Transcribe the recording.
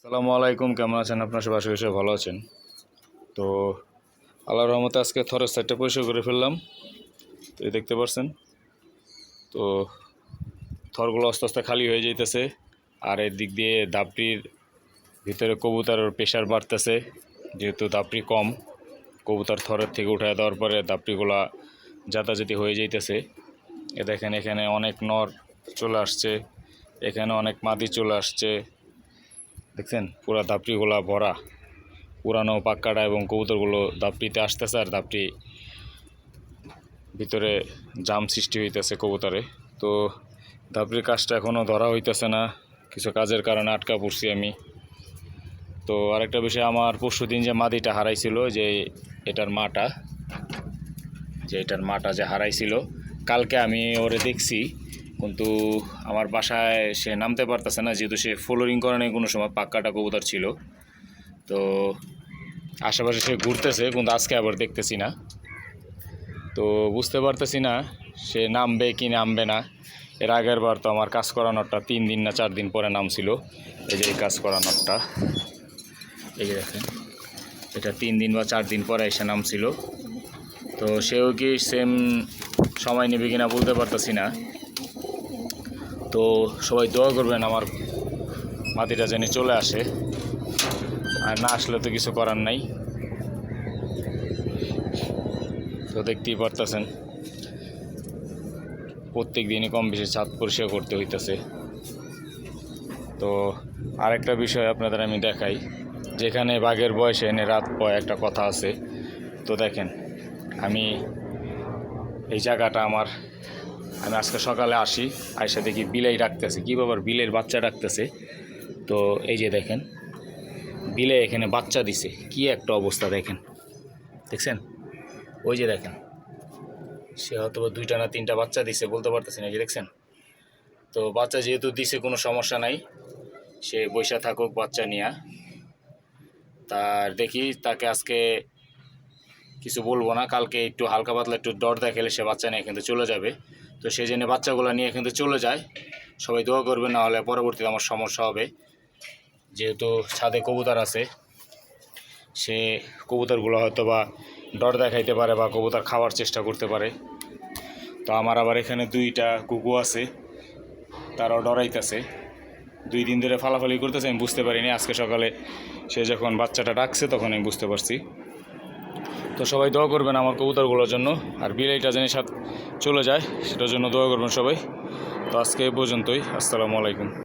আসসালামু আলাইকুম, কেমন আছেন আপনার? সবাই আশা করি সবাই ভালো আছেন। তো আল্লাহর রহমতে আজকে থরের সাইডটা পরিষ্কার করে ফেললাম। তো এই দেখতে পাচ্ছেন, তো থরগুলো আস্তে আস্তে খালি হয়ে যাইতেছে। আর এর দিক দিয়ে দাপড়ির ভিতরে কবুতরের প্রেশার বাড়তেছে, যেহেতু দাপড়ি কম। কবুতর থরের থেকে উঠায় দেওয়ার পরে দাপড়িগুলা যাতাযাতি হয়ে যাইতেছে। এ দেখেন, এখানে অনেক নর চলে আসছে, এখানে অনেক মাদি চলে আসছে। দেখছেন পুরা দাপড়িগুলা ভরা, পুরানো পাক্কাটা এবং কবুতরগুলো দাপড়িতে আসতেছে। আর দাপড়ি ভিতরে জাম সৃষ্টি হইতেছে কবুতরে। তো দাপড়ির কাজটা এখনও ধরা হইতেছে না, কিছু কাজের কারণে আটকা পড়ছি আমি। তো আরেকটা বিষয়, আমার পরশু দিন যে মাদিটা হারাইছিল, যে এটার মাটা যে হারাইছিল, কালকে আমি ওরে দেখছি, কিন্তু আমার বাসায় সে নামতে পারতেছে না, যেহেতু সে ফলোরিং করে নাই কোনো সময়। পাক্কাটা কবুতর ছিল, তো আশেপাশে সে ঘুরতেছে, কিন্তু আজকে আবার দেখতেছি না। তো বুঝতে পারতেছি না সে নামবে কি নামবে না। এর আগের বার তো আমার কাজ করানোরটা 3 দিন না 4 দিন পরে নামছিল। এই যে এই কাজ করানোরটা, এই যে দেখেন, এটা 3 দিন বা 4 দিন পরে এসে নামছিল। তো সেও কি সেম সময় নেবে কিনা বলতে পারতেছি না। তো সবাই দোয়া করবেন আমার মাটিটা যেন চলে আসে, আর না আসলে তো কিছু করার নাই। তো দেখতেই পারতেছেন, প্রত্যেক দিনই কম বেশি ছাদ পরিষ্কার করতে হইতেছে। তো আরেকটা বিষয় আপনাদের আমি দেখাই, যেখানে বাঘের বয়সে এনে রাত পয় একটা কথা আছে। তো দেখেন, আমি এই জায়গাটা আমি আজকে সকালে আসি, আইসা দেখি বিলাই ডাকতেছে। কী ব্যাপার, বিলের বাচ্চা ডাকতেছে। তো এই যে দেখেন, বিলে এখানে বাচ্চা দিছে, কি একটা অবস্থা দেখেন, দেখছেন? ওই যে দেখেন, সে হয়তো 2টা না 3টা বাচ্চা দিছে, বলতে পারতেছি না। যে দেখছেন, তো বাচ্চা যেহেতু দিছে কোনো সমস্যা নাই, সে বৈশা থাকুক বাচ্চা নিয়ে। তার দেখি, তাকে আজকে কিছু বলবো না, কালকে একটু হালকা পাতলা একটু ডর দেখালে সে বাচ্চা নিয়ে কিন্তু চলে যাবে। তো সেই জন্য বাচ্চাগুলো নিয়ে কিন্তু চলে যায়। সবাই দোয়া করবে, না হলে পরবর্তীতে আমার সমস্যা হবে। যেহেতু ছাদে কবুতর আছে, সে কবুতরগুলো হয়তো বা ডর দেখাইতে পারে বা কবুতর খাওয়ার চেষ্টা করতে পারে। তো আমার আবার এখানে 2টা কুকু আছে, তারাও ডরাইতেছে। 2 দিন ধরে ফালাফালি করতেছে, আমি বুঝতে পারিনি। আজকে সকালে সে যখন বাচ্চাটা ডাকছে, তখন আমি বুঝতে পারছি। তো সবাই দোয়া করবেন আমার কবুতরগুলোর জন্য, আর বিলাইটা যেন সাথে চলে যায় সেটার জন্য দোয়া করবেন সবাই। তো আজকে এই পর্যন্তই। আসসালামু আলাইকুম।